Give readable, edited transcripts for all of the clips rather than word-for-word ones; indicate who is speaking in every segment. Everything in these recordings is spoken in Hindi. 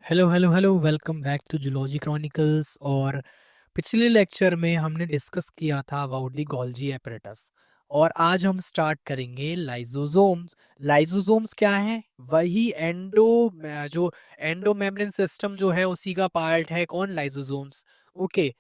Speaker 1: Hello hello hello welcome back to zoology chronicles. और पिछले लेक्चर में हमने डिस्कस किया था अबाउट द गोल्जी एपरेटस। और आज हम स्टार्ट करेंगे लाइसोसोम्स। लाइसोसोम्स क्या है? वही जो एंडो मेम्ब्रेन सिस्टम जो है उसी का पार्ट है कौन? लाइसोसोम्स। ओके।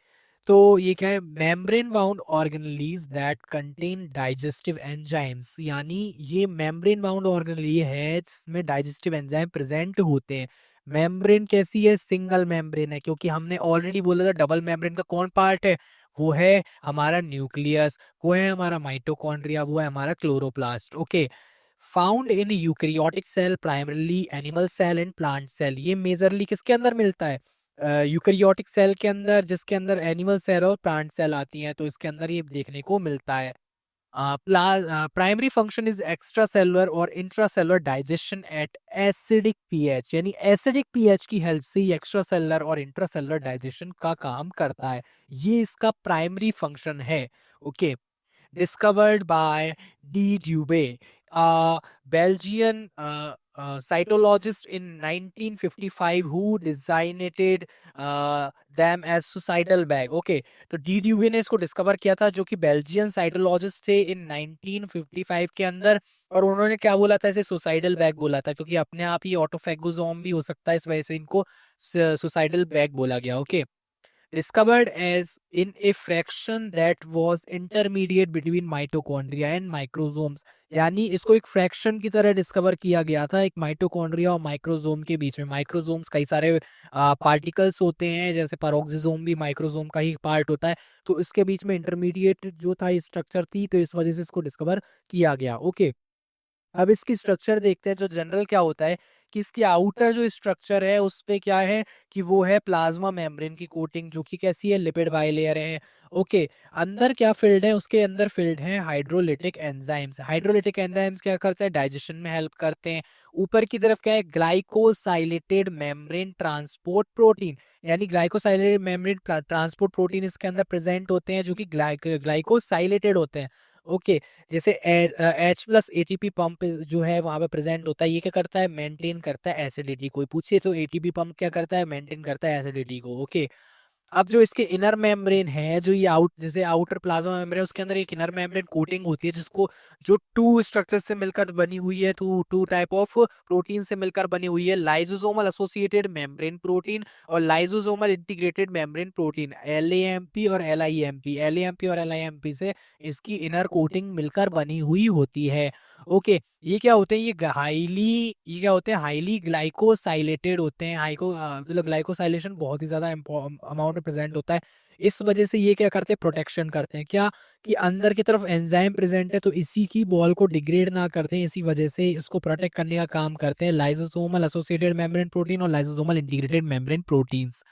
Speaker 1: तो ये क्या है? Membrane bound organelles that contain digestive enzymes, यानी ये मेम्ब्रेन बाउंड ऑर्गेनेली है जिसमें डाइजेस्टिव एंजाइम प्रेजेंट होते हैं। मेम्ब्रेन कैसी है? सिंगल मेम्ब्रेन है, क्योंकि हमने ऑलरेडी बोला था डबल मेम्ब्रेन का कौन पार्ट है? वो है हमारा न्यूक्लियस, वो है हमारा माइटोकॉन्ड्रिया, वो है हमारा chloroplast. Okay. Found in eukaryotic cell, primarily animal cell and plant cell. ये मेजरली किसके अंदर मिलता है? यूकैरियोटिक सेल के अंदर, जिसके अंदर एनिमल सेल और प्लांट सेल आती हैं, तो इसके अंदर ये देखने को मिलता है। Primary function is extra cellular और intracellular digestion at acidic pH, यानी एसिडिक पीएच की हेल्प से ही एक्स्ट्रा सेलुलर और इंट्रासेलुलर डाइजेशन का काम करता है। ये इसका प्राइमरी फंक्शन है। Okay. discovered by D. Dubé, a Belgian cytologist in 1955 who designated them as suicidal bag. Okay, तो डी ड्यूबे ने इसको डिस्कवर किया था, जो कि बेल्जियन साइटोलॉजिस्ट थे इन 1955 के अंदर। और उन्होंने क्या बोला था? इसे सुसाइडल बैग बोला था, क्योंकि अपने आप ही ऑटोफेगोजोम भी हो सकता है, इस वजह से इनको सुसाइडल बैग बोला गया। Okay. discovered as in a fraction that was intermediate between mitochondria and microsomes, यानी इसको एक फ्रैक्शन की तरह डिस्कवर किया गया था एक माइटोकॉन्ड्रिया और माइक्रोसोम के बीच में। माइक्रोसोम्स कई सारे पार्टिकल्स होते हैं, जैसे पैरोक्सिसोम भी माइक्रोसोम का ही पार्ट होता है। तो इसके बीच में इंटरमीडिएट जो था स्ट्रक्चर थी, तो इस वजह से इसको डिस्कवर किया गया। ओके। अब इसकी स्ट्रक्चर देखते हैं। जो जनरल क्या होता है कि इसकी आउटर जो स्ट्रक्चर है उस पे क्या है कि वो है प्लाज्मा मेम्ब्रेन की कोटिंग, जो कि कैसी है? लिपिड बाइलेयर है। ओके। अंदर क्या फील्ड है? उसके अंदर फील्ड है हाइड्रोलिटिक एंजाइम्स। हाइड्रोलिटिक एंजाइम्स क्या करते हैं? डाइजेशन में हेल्प करते हैं। ऊपर की तरफ क्या है? ग्लाइकोसाइलेटेड मेम्ब्रेन ट्रांसपोर्ट प्रोटीन, यानी ग्लाइकोसाइलेटेड मेम्ब्रेन ट्रांसपोर्ट प्रोटीन इसके अंदर प्रेजेंट होते हैं, जो कि ग्लाइकोसाइलेटेड होते हैं। ओके। जैसे H+ एटीपी पंप जो है वहां पे प्रेजेंट होता है। ये क्या करता है? मेंटेन करता है एसिडिटी। कोई पूछे तो एटीपी पंप क्या करता है? मेंटेन करता है एसिडिटी को। ओके। अब जो इसके इनर मेम्ब्रेन है, जो ये जैसे आउटर प्लाज्मा मेम्ब्रेन है, उसके अंदर एक इनर मेम्ब्रेन कोटिंग होती है, जिसको जो टू स्ट्रक्चर से मिलकर बनी हुई है, two two type of protein से मिलकर बनी हुई है। लाइसोसोमल एसोसिएटेड मेम्ब्रेन प्रोटीन और lysosomal integrated membrane protein, LAMP और LIMP। LAMP और LIMP से इसकी इनर कोटिंग मिलकर बनी हुई होती है। ओके। ये क्या होते हैं? ये क्या होते हैं? हाईली ग्लाइकोसाइलेटेड होते हैं। मतलब ग्लाइकोसाइलेशन बहुत ही ज्यादा अमाउंट में प्रेजेंट होता है। इस वजह से ये क्या करते हैं? प्रोटेक्शन करते हैं। क्या? कि अंदर की तरफ एंजाइम प्रेजेंट है, तो इसी की बॉल को डिग्रेड ना करते हैं, इसी वजह से इसको प्रोटेक्ट करने का काम करते हैं लाइसोसोमल एसोसिएटेड मेम्ब्रेन प्रोटीन और लाइसोसोमल इंटीग्रेटेड मेम्ब्रेन प्रोटीन्स।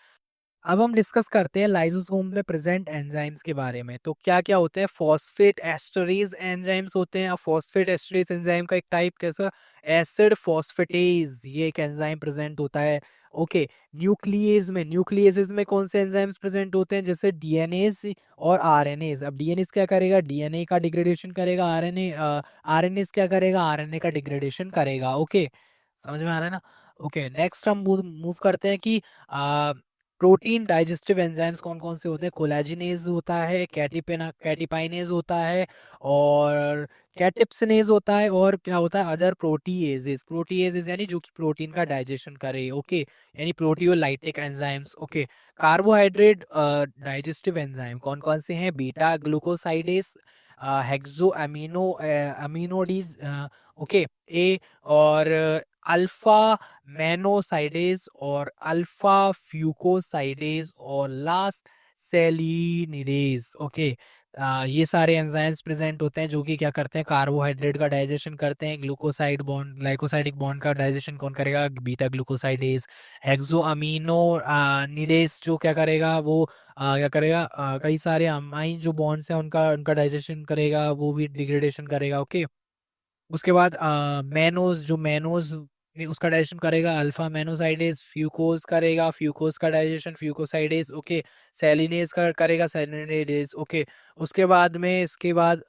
Speaker 1: अब हम डिस्कस करते हैं लाइसोसोम में प्रेजेंट एंजाइम्स के बारे में। तो क्या क्या होते हैं? फॉस्फेट एस्टरेज एंजाइम्स होते हैं। अब फॉस्फेट एस्टरेज एंजाइम का एक टाइप कैसा? एसिड फॉस्फेटेज, ये एक एंजाइम प्रेजेंट होता है। ओके। न्यूक्लियेज में कौन से एंजाइम्स प्रेजेंट होते हैं? जैसे डीएनएज और आरएनएज। अब डीएनएज क्या करेगा? डीएनए का डिग्रेडेशन करेगा। आरएनएज क्या करेगा? आरएनए का डिग्रेडेशन करेगा। ओके। समझ में आ रहा है ना? ओके। नेक्स्ट हम मूव करते हैं कि प्रोटीन डाइजेस्टिव एंजाइम्स कौन कौन से होते हैं? कोलेजिनेज होता है, कैटिपाइनेज होता है, और कैटिप्सिनेज होता है, और क्या होता है? अदर प्रोटीएजेस यानी जो कि प्रोटीन का डाइजेशन करे। ओके। यानी proteolytic enzymes. Okay. Carbohydrate digestive enzyme कौन कौन से हैं? बीटा ग्लूकोसाइडेज, हेक्सो अमीनोडीज, ओके, ए, और अल्फा मैनोसाइडेज और अल्फा फ्यूकोसाइडेज और लास्ट सेलिनिडेज। ओके। ये सारे एंजाइम्स प्रेजेंट होते हैं, जो कि क्या करते हैं? कार्बोहाइड्रेट का डाइजेशन करते हैं। ग्लाइकोसाइडिक बॉन्ड का डाइजेशन कौन करेगा? Beta glucosidase. हेक्सो अमीनो निडेज जो क्या करेगा? वो क्या करेगा? कई सारे अमाइन जो बॉन्ड्स हैं उनका उनका डाइजेशन करेगा, वो भी डिग्रेडेशन करेगा। ओके। उसके बाद मैनोज में उसका डाइजेशन करेगा अल्फा मैनोसाइडेज। फ्यूकोज करेगा फ्यूकोज का डाइजेशन फ्यूकोसाइडेज। ओके। सेलिनेज का करेगा सेलिनेडेज। ओके। उसके बाद में इसके बाद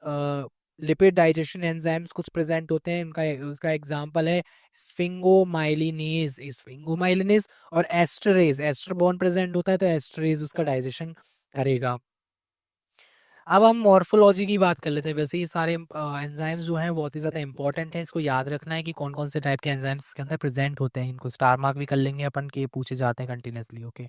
Speaker 1: लिपिड डाइजेशन एंजाइम्स कुछ प्रेजेंट होते हैं, इनका उसका एग्जांपल है स्फिंगोमाइलिनेज और एस्टरेज। एस्टर बॉन्ड प्रेजेंट होता है तो एस्टरेज उसका डाइजेशन करेगा। अब हम मॉर्फोलॉजी की बात कर लेते हैं। वैसे ये सारे एंजाइम्स जो हैं बहुत ही ज़्यादा इंपॉर्टेंट हैं, इसको याद रखना है कि कौन कौन से टाइप के एंजाइम्स इसके अंदर प्रेजेंट होते हैं। इनको स्टार मार्क भी कर लेंगे अपन के पूछे जाते हैं कंटिन्यूसली। ओके,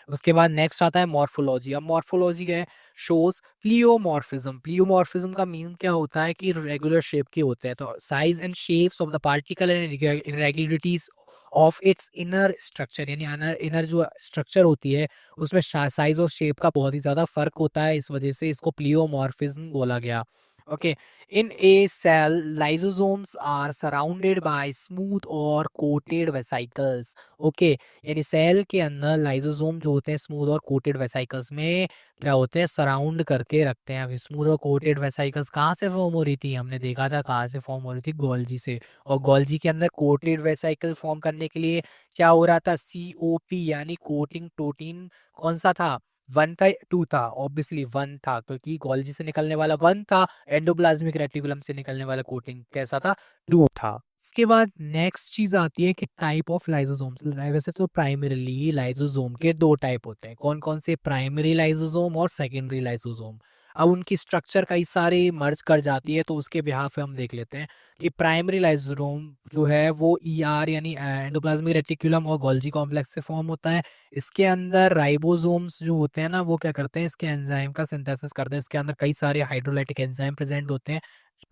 Speaker 1: उसके बाद नेक्स्ट आता है मॉर्फोलॉजी। अब मॉर्फोलॉजी क्या है? शोज प्लियोमॉर्फिज्म। प्लियोमॉर्फिज्म का मीन क्या होता है कि रेगुलर शेप के होते हैं, तो size and shapes of the particle and irregularities of its inner structure, यानी इनर जो स्ट्रक्चर होती है उसमें साइज और शेप का बहुत ही ज्यादा फर्क होता है, इस वजह से इसको प्लियोमॉर्फिज्म बोला गया। Okay, in a cell lysosomes are surrounded by smooth और कोटेड वेसिकल्स। ओके, यानी सेल के अंदर लाइसोसोम जो होते हैं स्मूथ और कोटेड वेसिकल्स में क्या होते हैं, सराउंड करके रखते हैं। अभी स्मूथ और कोटेड वेसिकल्स कहाँ से फॉर्म हो रही थी, हमने देखा था कहाँ से फॉर्म हो रही थी, गोल्जी से। और गोल्जी के अंदर कोटेड वेसिकल फॉर्म करने के लिए क्या हो रहा था, COP यानी कोटिंग प्रोटीन कौन सा था, 1 था 2 था, ऑब्वियसली 1 था, क्योंकि गोल्जी से निकलने वाला 1 था, एंडोप्लाज्मिक रेटिकुलम से निकलने वाला कोटिंग कैसा था, 2 था। इसके बाद नेक्स्ट चीज आती है कि टाइप ऑफ लाइसोसोम्स। वैसे तो प्राइमरीली लाइसोसोम के 2 टाइप होते हैं, कौन कौन से, प्राइमरी लाइसोसोम और सेकेंडरी लाइसोसोम। अब उनकी स्ट्रक्चर कई सारे मर्ज कर जाती है, तो उसके बिहाफ पे हम देख लेते हैं कि प्राइमरी लाइसोसोम जो है वो ER यानी एंडोप्लाज्मिक रेटिकुलम और गोल्जी कॉम्प्लेक्स से फॉर्म होता है। इसके अंदर राइबोसोम्स जो होते हैं ना, वो क्या करते हैं, इसके एंजाइम का सिंथेसिस करते हैं। इसके अंदर कई सारे हाइड्रोलाइटिक एंजाइम प्रेजेंट होते हैं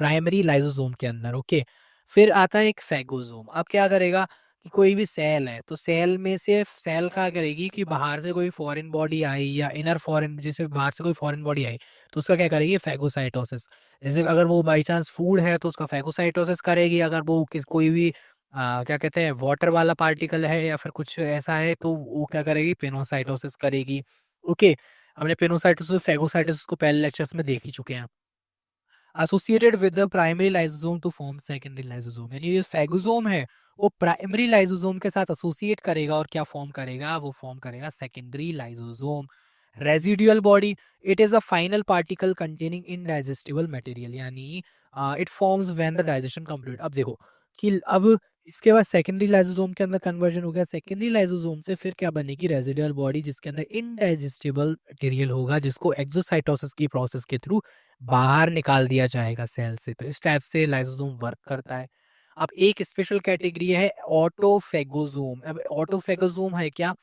Speaker 1: प्राइमरी लाइसोसोम के अंदर। ओके, फिर आता है एक फेगोसोम। अब क्या करेगा कि कोई भी सेल है तो सेल में से सेल क्या करेगी कि बाहर से कोई फॉरेन बॉडी आई या इनर फॉरेन, जैसे बाहर से कोई फॉरेन बॉडी आई तो उसका क्या करेगी, फेगोसाइटोसिस। जैसे अगर वो बाई चांस फूड है तो उसका फेगोसाइटोसिस करेगी, अगर वो कोई भी क्या कहते हैं वाटर वाला पार्टिकल है या फिर कुछ ऐसा है तो वो क्या करेगी, पेनोसाइटोसिस करेगी। ओके, हमने पेनोसाइटोसिस फेगोसाइटोसिस को पहले लेक्चर्स में देख ही चुके हैं। Associated with the primary lysosome to form secondary lysosome, यानी ये फेगोसोम है वो प्राइमरी लाइसोसोम के साथ एसोसिएट करेगा और क्या फॉर्म करेगा, वो फॉर्म करेगा secondary lysosome. Residual body, it is a final particle containing indigestible material, यानी it forms when the digestion complete. अब देखो कि अब इसके बाद सेकेंडरी लाइसोसोम के अंदर कन्वर्जन हो गया, सेकेंडरी लाइसोसोम से फिर क्या बनेगी, रेजिडुअल बॉडी, जिसके अंदर इनडाइजेस्टिबल मटेरियल होगा जिसको एक्सोसाइटोसिस की प्रोसेस के थ्रू बाहर निकाल दिया जाएगा सेल से। तो इस टाइप से लाइसोसोम वर्क करता है। अब एक स्पेशल कैटेगरी है ऑटोफेगोसोम। अब ऑटोफेगोसोम है क्या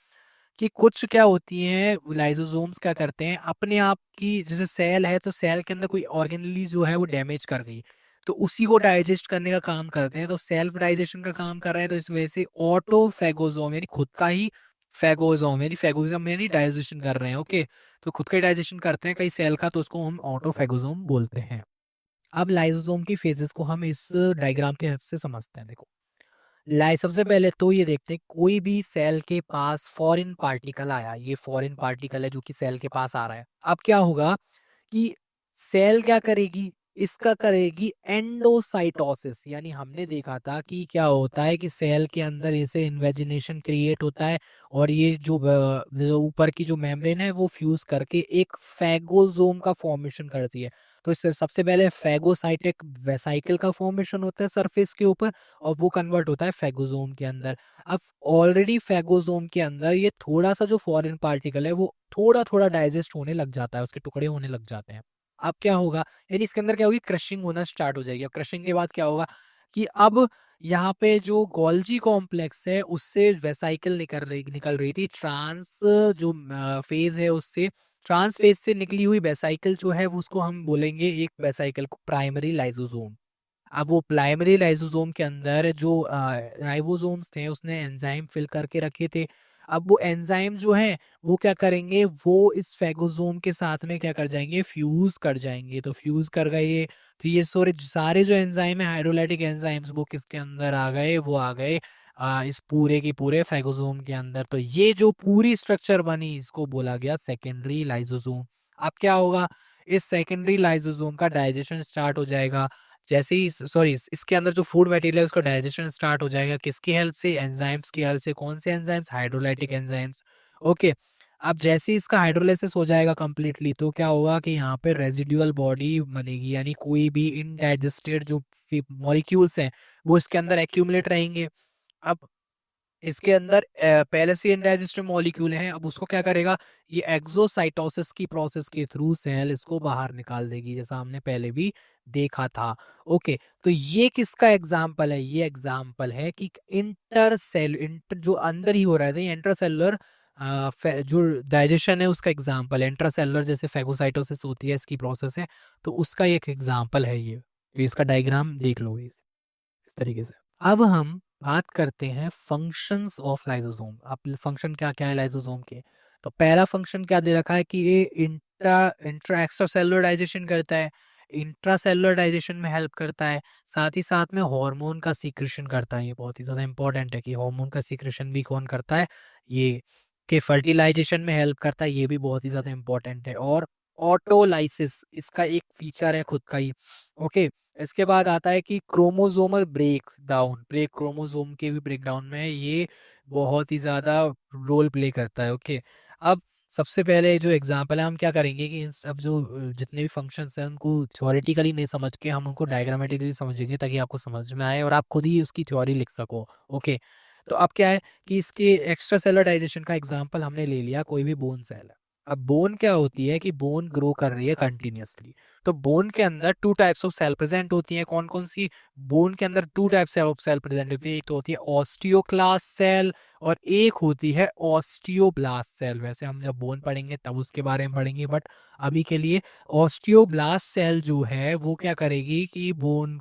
Speaker 1: कि कुछ क्या होती हैं लाइसोसोम्स, क्या करते हैं अपने आप की, जैसे सेल है तो सेल के अंदर कोई ऑर्गेनली जो है वो डैमेज कर गई तो उसी को डाइजेस्ट करने का काम करते हैं, तो सेल्फ डाइजेशन का काम कर रहे हैं, तो इस वजह से ऑटोफेगोसोम यानी खुद का ही फेगोसोम, यानी फेगोसोम यानी डाइजेशन कर रहे हैं। ओके, तो खुद का ही डाइजेशन करते हैं कई सेल का, तो उसको हम ऑटोफेगोसोम बोलते हैं। अब लाइसोसोम की फेजेस को हम इस डायग्राम के हेल्प से समझते हैं। देखो, सबसे पहले तो ये देखते हैं कोई भी सेल के पास फॉरेन पार्टिकल आया, ये फॉरेन पार्टिकल है जो कि सेल के पास आ रहा है। अब क्या होगा कि सेल क्या करेगी, इसका करेगी एंडोसाइटोसिस, यानी हमने देखा था कि क्या होता है कि सेल के अंदर ऐसे इन्वेजिनेशन क्रिएट होता है और ये जो ऊपर की जो मेम्ब्रेन है वो फ्यूज करके एक फेगोसोम का फॉर्मेशन करती है। तो इससे सबसे पहले फेगोसाइटिक वेसाइकल का फॉर्मेशन होता है सरफेस के ऊपर और वो कन्वर्ट होता है फेगोसोम के अंदर। अब ऑलरेडी फेगोसोम के अंदर ये थोड़ा सा जो फॉरेन पार्टिकल है वो थोड़ा थोड़ा डाइजेस्ट होने लग जाता है, उसके टुकड़े होने लग जाते हैं। अब क्या होगा, यानी इसके अंदर क्या होगी, क्रशिंग होना स्टार्ट हो जाएगी। अब क्रशिंग के बाद क्या होगा कि अब यहाँ पे जो गोल्जी कॉम्प्लेक्स है उससे वेसाइकल निकल रही थी, ट्रांस जो फेज है उससे, ट्रांस फेज से निकली हुई वेसाइकल जो है उसको हम बोलेंगे एक वेसाइकल को प्राइमरी लाइसोसोम। अब वो प्राइमरी लाइसोसोम के अंदर जो राइबोसोम्स थे उसने एंजाइम फिल करके रखे थे। अब वो एंजाइम जो है वो क्या करेंगे, वो इस फेगोसोम के साथ में क्या कर जाएंगे, फ्यूज कर जाएंगे। तो फ्यूज कर गए तो ये सारे जो एंजाइम है हाइड्रोलाइटिक एंजाइम्स वो किसके अंदर आ गए, वो आ गए इस पूरे की पूरे फेगोसोम के अंदर। तो ये जो पूरी स्ट्रक्चर बनी इसको बोला गया सेकेंडरी लाइसोसोम। अब क्या होगा, इस सेकेंडरी लाइसोसोम का डाइजेशन स्टार्ट हो जाएगा। जैसे ही सॉरी इसके अंदर जो फूड मटेरियल है उसका डाइजेशन स्टार्ट हो जाएगा, किसकी हेल्प से, एंजाइम्स की हेल्प से। कौन से एंजाइम्स, हाइड्रोलाइटिक एंजाइम्स। ओके, अब जैसे ही इसका हाइड्रोलाइसिस हो जाएगा कंप्लीटली, तो क्या होगा कि यहाँ पे रेजिडुअल बॉडी बनेगी, यानी कोई भी इनडाइजेस्टेड जो मॉलिक्यूल्स हैं वो इसके अंदर एक्यूमुलेट रहेंगे। अब इसके अंदर पहले से इनडाइजेस्टेड मॉलिक्यूल हैं, अब उसको क्या करेगा, ये एक्सोसाइटोसिस की प्रोसेस के थ्रू सेल इसको बाहर निकाल देगी, जैसा हमने पहले भी देखा था। ओके, तो ये किसका एग्जाम्पल है, ये एग्जाम्पल है कि इंटर जो अंदर ही हो रहा है, इंटरसेलुलर जो डाइजेशन है उसका एग्जाम्पल है। इंट्रासेलुलर जैसे फेगोसाइटोसिस होती है, इसकी प्रोसेस है, तो उसका एक एग्जाम्पल है ये। तो इसका डायग्राम देख लो इस तरीके से। अब हम बात करते हैं फंक्शंस ऑफ लाइसोसोम। अब फंक्शन क्या क्या है लाइसोसोम के, तो पहला फंक्शन क्या दे रखा है कि ये इंट्रा एक्स्ट्रा सेलुलर डाइजेशन करता है, इंट्रा सेलुलर डाइजेशन में हेल्प करता है, साथ ही साथ में हार्मोन का सीक्रेशन करता है। ये बहुत ही ज़्यादा इंपॉर्टेंट है कि हार्मोन का सीक्रेशन भी कौन करता है, ये के फर्टिलाइजेशन में हेल्प करता है, ये भी बहुत ही ज़्यादा इंपॉर्टेंट है। और ऑटोलाइसिस इसका एक फीचर है खुद का ही। ओके, इसके बाद आता है कि chromosomal break down, break chromosome के भी ब्रेक डाउन में ये बहुत ही ज़्यादा रोल प्ले करता है। ओके, अब सबसे पहले जो एग्जांपल है, हम क्या करेंगे कि इन सब जो जितने भी फंक्शंस हैं उनको थ्योरेटिकली नहीं समझ के हम उनको डायग्रामेटिकली समझेंगे, ताकि आपको समझ में आए और आप खुद ही उसकी थ्योरी लिख सको। ओके, तो अब क्या है कि इसके एक्स्ट्रा सेलुलर डाइजेशन का एग्जांपल हमने ले लिया, कोई भी बोन सेल है। अब बोन क्या होती है कि बोन ग्रो कर रही है कंटिन्यूअसली, तो बोन के अंदर two types of cell present होती हैं। कौन कौन सी, बोन के अंदर two types of cell present होती है, एक तो होती है ऑस्टियोक्लास्ट सेल और एक होती है ऑस्टियोब्लास्ट सेल। वैसे हम जब बोन पढ़ेंगे तब उसके बारे में पढ़ेंगे, बट अभी के लिए ऑस्टियोब्लास्ट सेल जो है वो क्या करेगी कि बोन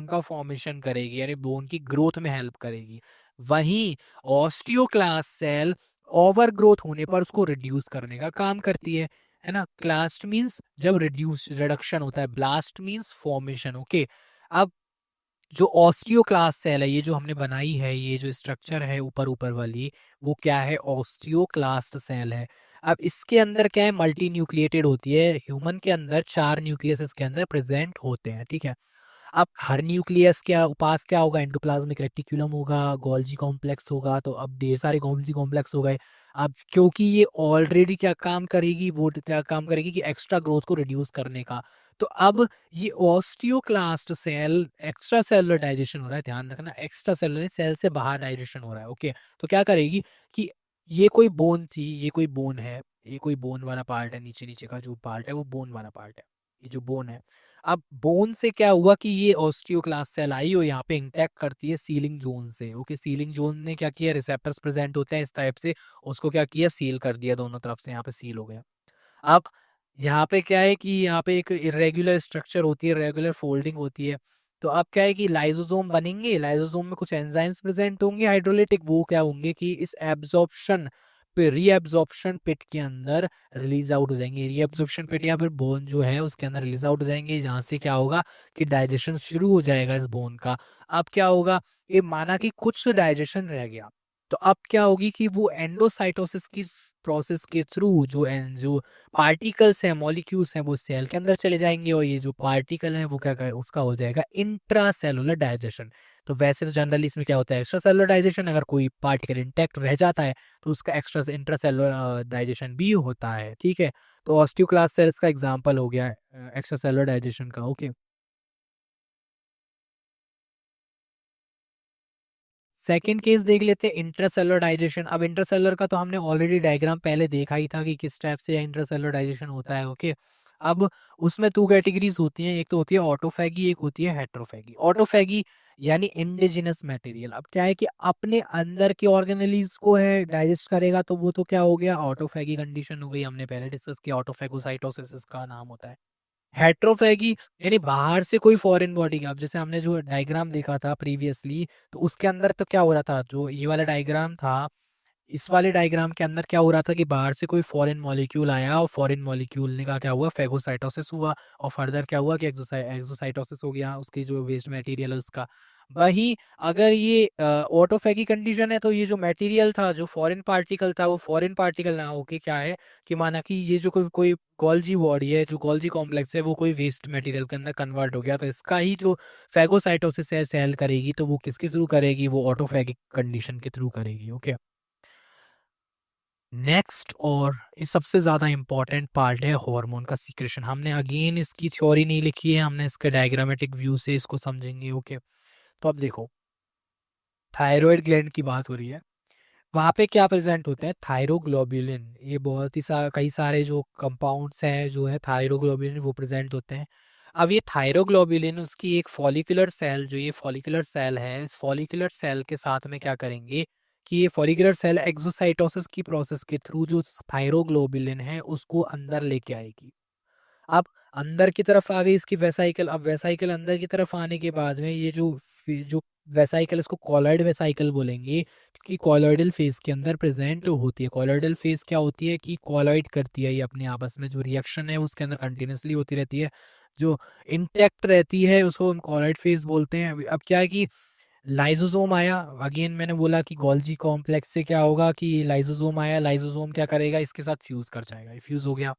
Speaker 1: का फॉर्मेशन करेगी, यानी बोन की ग्रोथ में हेल्प करेगी। वहीं ऑस्टियोक्लास्ट सेल ओवर ग्रोथ होने पर उसको रिड्यूस करने का काम करती है ना। क्लास्ट मींस जब रिडक्शन होता है, ब्लास्ट मींस फॉर्मेशन। ओके, अब जो ऑस्टियोक्लास्ट सेल है, ये जो हमने बनाई है, ये जो स्ट्रक्चर है ऊपर ऊपर वाली, वो क्या है, ऑस्टियोक्लास्ट सेल है। अब इसके अंदर क्या है, मल्टी न्यूक्लिएटेड होती है। ह्यूमन के अंदर 4 न्यूक्लियस इसके अंदर प्रेजेंट होते हैं, ठीक है। अब हर न्यूक्लियस क्या पास क्या होगा, एंडोप्लाज्मिक रेटिकुलम होगा, गोल्जी कॉम्प्लेक्स होगा, तो अब ढेर सारे गोल्जी कॉम्प्लेक्स हो गए। अब क्योंकि ये ऑलरेडी क्या काम करेगी, वो क्या काम करेगी कि एक्स्ट्रा ग्रोथ को रिड्यूस करने का। तो अब ये osteoclast cell, extracellular digestion हो रहा है, ध्यान रखना, एक्स्ट्रा सेलुलर सेल से बाहर डाइजेशन हो रहा है। ओके, तो क्या करेगी कि ये कोई बोन थी, ये कोई बोन है, ये कोई बोन वाला पार्ट है, नीचे नीचे का जो पार्ट है वो बोन वाला पार्ट है, ये जो बोन है। अब बोन से क्या हुआ कि ये ऑस्टियोक्लास्ट सेल आई और यहाँ पे इंटैक्ट करती है सीलिंग जोन से। ओके, सीलिंग जोन ने क्या किया, रिसेप्टर्स प्रेजेंट होते हैं इस टाइप से, उसको क्या किया, सील कर दिया दोनों तरफ से, यहाँ पे सील हो गया। अब यहाँ पे क्या है कि यहाँ पे एक इरेगुलर स्ट्रक्चर होती है, रेगुलर फोल्डिंग होती है। तो अब क्या है कि लाइसोसोम बनेंगे, लाइसोसोम में कुछ एंजाइम्स प्रेजेंट होंगे हाइड्रोलिटिक, वो क्या होंगे कि इस एब्जॉर्प्शन पे रीएब्जॉर्प्शन पिट के अंदर रिलीज आउट हो जाएंगे। रीएब्जॉर्प्शन पिट या फिर बोन जो है उसके अंदर रिलीज आउट हो जाएंगे, जहाँ से क्या होगा कि डाइजेशन शुरू हो जाएगा इस बोन का। अब क्या होगा, ये माना कि कुछ डाइजेशन रह गया, तो अब क्या होगी कि वो एंडोसाइटोसिस की प्रोसेस के थ्रू जो पार्टिकल्स हैं, मॉलिक्यूल्स हैं, वो सेल के अंदर चले जाएंगे, और ये जो पार्टिकल है वो क्या कर उसका हो जाएगा इंट्रा सेलुलर डाइजेशन। तो वैसे तो जनरली इसमें क्या होता है, एक्स्ट्रा सेलुलर डाइजेशन, अगर कोई पार्टिकल इंटैक्ट रह जाता है तो उसका एक्स्ट्रा इंट्रा सेलुलर डाइजेशन भी होता है, ठीक है। तो ऑस्टियोक्लास्ट सेल्स का एग्जाम्पल हो गया एक्स्ट्रा सेलुलर डाइजेशन का। ओके, सेकेंड केस देख लेते हैं, इंट्रासेलुलर डाइजेशन। अब इंट्रासेलुलर का तो हमने ऑलरेडी डायग्राम पहले देखा ही था कि किस टाइप से इंट्रासेलुलर डाइजेशन होता है। ओके, अब उसमें 2 कैटेगरीज होती हैं, एक तो होती है ऑटोफैगी, एक होती है हेट्रोफैगी। ऑटोफैगी यानी इंडिजिनस मटेरियल, अब क्या है कि अपने अंदर के ऑर्गेनेलीज को है डाइजेस्ट करेगा, तो वो तो क्या हो गया, ऑटोफैगी कंडीशन हो गई, हमने पहले डिस्कस किया, ऑटोफैगोसाइटोसिस इसका नाम होता है। हेट्रोफैगी यानी बाहर से कोई फॉरेन बॉडी का, अब जैसे हमने जो डायग्राम देखा था प्रीवियसली, तो उसके अंदर तो क्या हो रहा था, जो ये वाला डायग्राम था, इस वाले डायग्राम के अंदर क्या हो रहा था कि बाहर से कोई फॉरेन मॉलिक्यूल आया और फॉरेन मॉलिक्यूल ने का क्या हुआ, फेगोसाइटोसिस हुआ, और फर्दर क्या हुआ कि एक्सोसाइटोसिस हो गया उसकी जो वेस्ट मटेरियल है उसका। वहीं अगर ये ऑटोफैगी कंडीशन है, तो ये जो मटेरियल था, जो फॉरेन पार्टिकल था, वो फॉरेन पार्टिकल ना होके क्या है कि माना कि ये जो कोई कोई गोल्जी बॉडी है, जो गोल्जी कॉम्प्लेक्स है, वो कोई वेस्ट मटेरियल के अंदर कन्वर्ट हो गया, तो इसका ही जो फेगोसाइटोसिस है सेल करेगी, तो वो किसके थ्रू करेगी, वो ऑटोफैगिक कंडीशन के थ्रू करेगी। ओके, नेक्स्ट और ये सबसे ज़्यादा इम्पॉर्टेंट पार्ट है हार्मोन का सीक्रेशन। हमने अगेन इसकी थ्योरी नहीं लिखी है, हमने इसके डायग्रामेटिक व्यू से इसको समझेंगे। ओके, तो अब देखो, थायराइड ग्लैंड की बात हो रही है, वहाँ पे क्या प्रेजेंट होते हैं, थायरोग्लोबुलिन। ये बहुत ही कई सारे जो कंपाउंड्स हैं जो है थायरोग्लोबुलिन, वो प्रेजेंट होते हैं। अब ये थायरोग्लोबुलिन उसकी एक फॉलिकुलर सेल, जो ये फॉलिकुलर सेल है, इस फॉलिकुलर सेल के साथ में क्या करेंगे कि ये फॉलिकुलर सेल एक्सोसाइटोसिस की प्रोसेस के थ्रू जो थायरोग्लोबुलिन है उसको अंदर लेके आएगी। अब अंदर की तरफ आ गई इसकी वेसाइकल। अब वेसाइकल अंदर की तरफ आने के बाद में ये जो वेसाइकल, इसको कॉलॉइड वेसाइकल बोलेंगे, क्योंकि कॉलॉइडल फेज के अंदर प्रेजेंट होती है। कॉलॉइडल फेज क्या होती है कि कॉलॉइड करती है ये अपने आपस में, जो रिएक्शन है उसके अंदर कंटिन्यूसली होती रहती है, जो इंटैक्ट रहती है उसको हम कॉलॉइड फेज बोलते हैं। अब क्या है कि लाइसोसोम आया, अगेन मैंने बोला कि गोल्जी कॉम्प्लेक्स से क्या होगा कि लाइसोसोम आया, लाइसोसोम क्या करेगा, इसके साथ फ्यूज कर जाएगा, फ्यूज हो गया।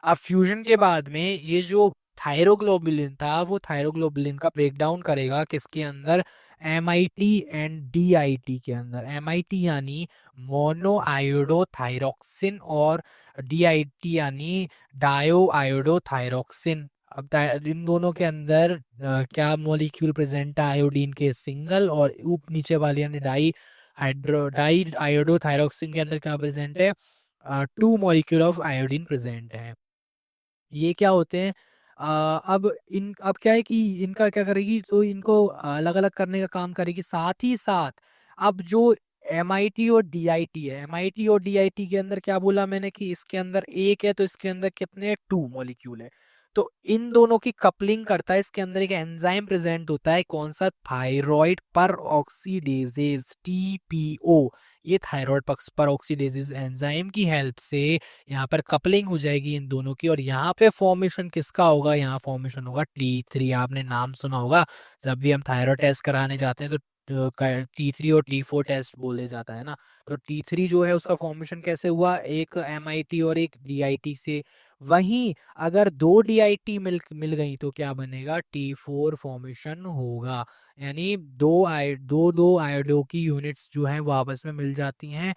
Speaker 1: अब फ्यूजन के बाद में ये जो थायरोग्लोबुलिन था वो थायरोग्लोबुलिन का ब्रेक डाउन करेगा किसके अंदर, MIT एंड DIT के अंदर। MIT यानी मोनो आयोडोथायरोक्सिन और DIT यानी डायो आयोडोथायरोक्सिन। अब इन दोनों के अंदर क्या मॉलिक्यूल प्रेजेंट है, आयोडीन के सिंगल, और ऊप नीचे वाले यानी डाई आयोडोथायरोक्सिन के अंदर क्या प्रेजेंट है, 2 मॉलिक्यूल ऑफ आयोडीन प्रेजेंट है। ये क्या होते हैं, अब क्या है कि इनका क्या करेगी, तो इनको अलग अलग करने का काम करेगी। साथ ही साथ अब जो MIT और DIT है, MIT और DIT के अंदर क्या बोला मैंने कि इसके अंदर एक है, तो इसके अंदर कितने 2 मॉलिक्यूल है, तो इन दोनों की कपलिंग करता है। इसके अंदर एक एंजाइम प्रेजेंट होता है, कौन सा, थायराइड पर ऑक्सीडेजेज, TPO। ये थायराइड पर ऑक्सीडेजेज एंजाइम की हेल्प से यहाँ पर कपलिंग हो जाएगी इन दोनों की, और यहाँ पे फॉर्मेशन किसका होगा, यहाँ फॉर्मेशन होगा T3। आपने नाम सुना होगा, जब भी हम थायराइड टेस्ट कराने जाते हैं तो T3 और T4 टेस्ट बोले जाता है ना। तो T3 जो है उसका फॉर्मेशन कैसे हुआ, एक MIT और एक DIT से। वहीं अगर 2 DIT मिल गई तो क्या बनेगा, T4 फॉर्मेशन होगा। यानी दो आयोडो की यूनिट्स जो है वो आपस में मिल जाती हैं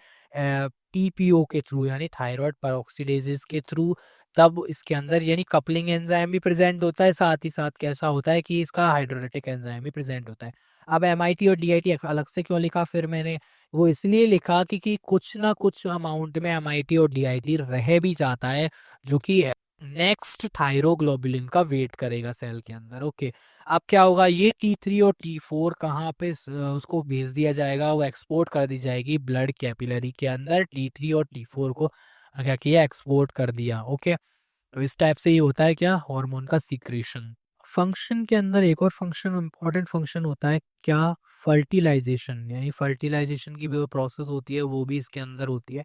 Speaker 1: TPO के थ्रू, यानी थायराइड पेरोक्सीडेजेस के थ्रू। तब इसके अंदर यानी कपलिंग एंजाइम भी प्रेजेंट होता है, साथ ही साथ कैसा होता है कि इसका हाइड्रोलिटिक एंजाइम भी प्रेजेंट होता है। अब MIT और DIT अलग से क्यों लिखा फिर मैंने, वो इसलिए लिखा कि कुछ ना कुछ अमाउंट में MIT और DIT रह भी जाता है, जो कि नेक्स्ट थायरोग्लोबुलिन का वेट करेगा सेल के अंदर। ओके, अब क्या होगा, ये T3 और T4 कहाँ पे उसको भेज दिया जाएगा, वो एक्सपोर्ट कर दी जाएगी ब्लड कैपिलरी के अंदर। T3 और T4 को क्या किया, एक्सपोर्ट कर दिया। ओके, तो इस टाइप से ये होता है क्या, हार्मोन का सीक्रेशन। फंक्शन के अंदर एक और फंक्शन, इंपॉर्टेंट फंक्शन होता है क्या, फर्टिलाइजेशन। यानी फर्टिलाइजेशन की जो प्रोसेस होती है वो भी इसके अंदर होती है।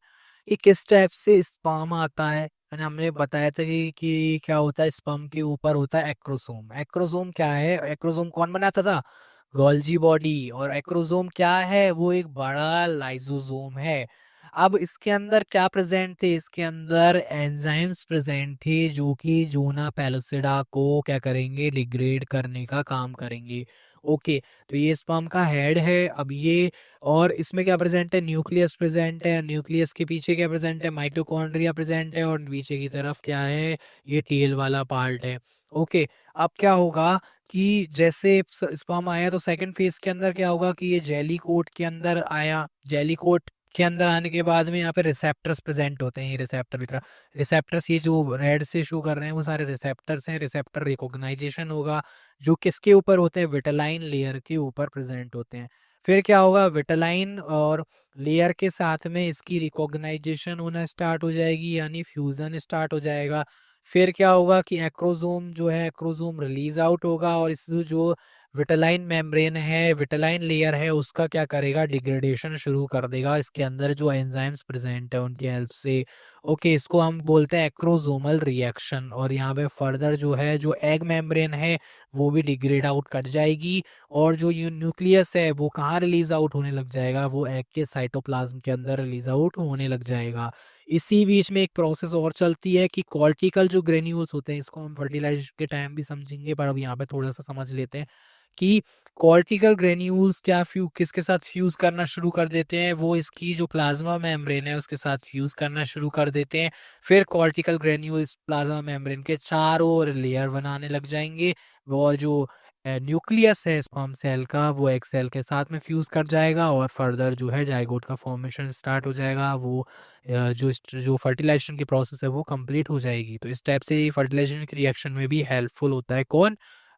Speaker 1: ये किस टाइप से स्पर्म आता है, यानी हमने बताया था कि क्या होता है, स्पर्म के ऊपर होता है एक्रोसोम। एक्रोसोम क्या है, एक्रोसोम कौन बनाता था, गोल्जी बॉडी। और एक्रोसोम क्या है, वो एक बड़ा लाइसोसोम है। अब इसके अंदर क्या प्रेजेंट थे, इसके अंदर एंजाइम्स प्रेजेंट थे जो कि जोना पेलोसिडा को क्या करेंगे, डिग्रेड करने का काम करेंगे। ओके, तो ये स्पर्म का हेड है। अब ये, और इसमें क्या प्रेजेंट है, न्यूक्लियस प्रेजेंट है। न्यूक्लियस के पीछे क्या प्रेजेंट है, माइटोकॉन्ड्रिया प्रेजेंट है, और पीछे की तरफ क्या है, ये टेल वाला पार्ट है। ओके, अब क्या होगा कि जैसे स्पर्म आया तो सेकंड फेज के अंदर क्या होगा कि ये जेली कोट के अंदर आया। जेली कोट के अंदर आने के बाद में यहाँ पे रिसेप्टर्स प्रेजेंट होते हैं, ये रिसेप्टर की तरह। रिसेप्टर्स ये जो रेड से शो कर रहे हैं वो सारे रिसेप्टर्स हैं। रिसेप्टर रिकॉग्नाइजेशन होगा, जो किसके ऊपर होते हैं, विटेलाइन लेयर के ऊपर प्रेजेंट होते हैं। फिर क्या होगा, विटेलाइन और लेयर के साथ में इसकी रिकॉग्नाइजेशन होना स्टार्ट हो जाएगी, यानी फ्यूजन स्टार्ट हो जाएगा। फिर क्या होगा कि एक्रोसोम जो है, एक्रोसोम रिलीज आउट होगा, और इस जो विटेलाइन मेम्ब्रेन है, विटेलाइन लेयर है, उसका क्या करेगा, डिग्रेडेशन शुरू कर देगा इसके अंदर जो एंजाइम्स प्रेजेंट है उनकी हेल्प से। ओके, इसको हम बोलते हैं एक्रोसोमल रिएक्शन। और यहाँ पे फर्दर जो है, जो एग मेम्ब्रेन है वो भी डिग्रेड आउट कर जाएगी, और जो न्यूक्लियस है वो कहाँ रिलीज आउट होने लग जाएगा, वो एग के साइटोप्लाज्म के अंदर रिलीज आउट होने लग जाएगा। इसी बीच में एक प्रोसेस और चलती है कि कॉर्टिकल जो ग्रेन्यूल्स होते हैं, इसको हम फर्टिलाइजेशन के टाइम भी समझेंगे, पर अब यहाँ पे थोड़ा सा समझ लेते हैं कि कॉर्टिकल ग्रेन्यूल्स क्या किसके साथ फ्यूज करना शुरू कर देते हैं, वो इसकी जो प्लाज्मा मेम्ब्रेन है उसके साथ फ्यूज करना शुरू कर देते हैं। फिर कॉर्टिकल ग्रेन्यूल्स प्लाज्मा मेम्ब्रेन के चारों ओर लेयर बनाने लग जाएंगे, और जो न्यूक्लियस है स्पर्म सेल का वो एग सेल के साथ में फ्यूज कर जाएगा, और फर्दर जो है जाइगोट का फॉर्मेशन स्टार्ट हो जाएगा। वो जो फर्टिलाइजेशन की प्रोसेस है वो कंप्लीट हो जाएगी। तो इस टाइप से फर्टिलाइजेशन की रिएक्शन में भी हेल्पफुल होता है कौन,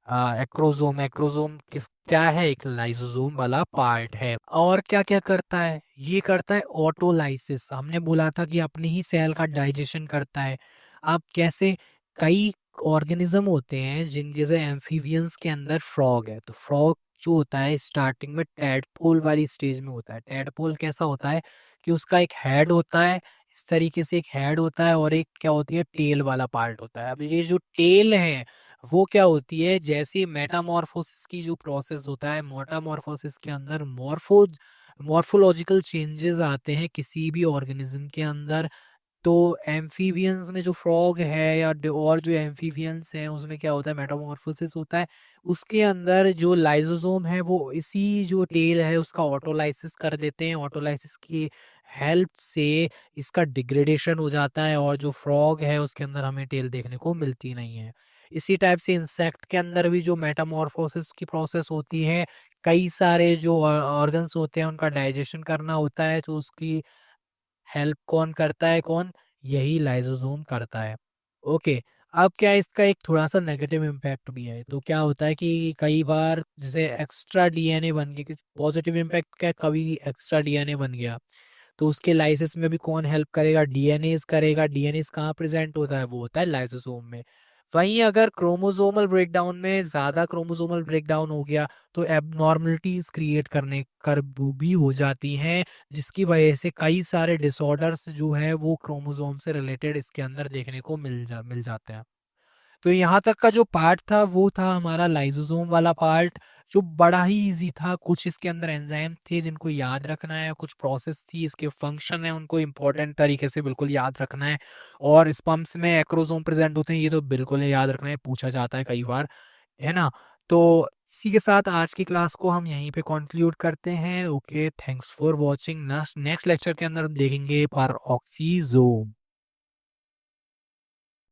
Speaker 1: एक्रोसोम। एक्रोसोम क्या है, एक लाइसोसोम वाला पार्ट है। और क्या क्या करता है, ये करता है ऑटोलाइसिस। हमने बोला था कि अपने ही सेल का डाइजेशन करता है। अब कैसे, कई ऑर्गेनिज्म होते हैं जिन जैसे एम्फीबियंस के अंदर फ्रॉग है, तो फ्रॉग जो होता है स्टार्टिंग में टैडपोल वाली स्टेज में होता है। टैडपोल कैसा होता है कि उसका एक हेड होता है, इस तरीके से एक हेड होता है, और एक क्या होती है टेल वाला पार्ट होता है। अब ये जो टेल है वो क्या होती है, जैसे मेटामॉर्फोसिस की जो प्रोसेस होता है, मेटामॉर्फोसिस के अंदर मॉर्फोलॉजिकल चेंजेस आते हैं किसी भी ऑर्गेनिज्म के अंदर। तो एम्फीबियंस में जो फ्रॉग है या और जो एम्फीबियंस हैं उसमें क्या होता है, मेटामॉर्फोसिस होता है। उसके अंदर जो लाइसोसोम है वो इसी जो टेल है उसका ऑटोलाइसिस कर देते हैं। ऑटोलाइसिस की हेल्प से इसका डिग्रेडेशन हो जाता है, और जो फ्रॉग है उसके अंदर हमें टेल देखने को मिलती नहीं है। इसी टाइप से इंसेक्ट के अंदर भी जो मेटामॉर्फोसिस की प्रोसेस होती है, कई सारे जो ऑर्गन्स होते हैं उनका डाइजेशन करना होता है, तो उसकी हेल्प कौन करता है, कौन, यही लाइसोसोम करता है। ओके। अब क्या है, इसका एक थोड़ा सा नेगेटिव इम्पैक्ट भी है। तो क्या होता है कि कई बार जैसे एक्स्ट्रा डीएनए बन गया, पॉजिटिव इम्पैक्ट क्या, कभी एक्स्ट्रा डीएनए बन गया तो उसके लाइसिस में भी कौन हेल्प करेगा, डीएनएज करेगा। डीएनएज कहाँ प्रेजेंट होता है, वो होता है लाइसोसोम में। वहीं अगर क्रोमोसोमल ब्रेकडाउन में ज़्यादा क्रोमोसोमल ब्रेकडाउन हो गया तो एबनॉर्मलिटीज क्रिएट करने कर भी हो जाती हैं, जिसकी वजह से कई सारे डिसऑर्डर्स जो है वो क्रोमोसोम से रिलेटेड इसके अंदर देखने को मिल जाते हैं। तो यहाँ तक का जो पार्ट था वो था हमारा लाइसोसोम वाला पार्ट, जो बड़ा ही इजी था। कुछ इसके अंदर एंजाइम थे जिनको याद रखना है, कुछ प्रोसेस थी, इसके फंक्शन है उनको इम्पोर्टेंट तरीके से बिल्कुल याद रखना है। और स्पम्प्स में एक्रोसोम प्रेजेंट होते हैं, ये तो बिल्कुल याद रखना है, पूछा जाता है कई बार, है ना। तो इसी के साथ आज की क्लास को हम यहीं पे कंक्लूड करते हैं। Okay, thanks for watching. Next lecture के अंदर हम देखेंगे पर ऑक्सीजोम।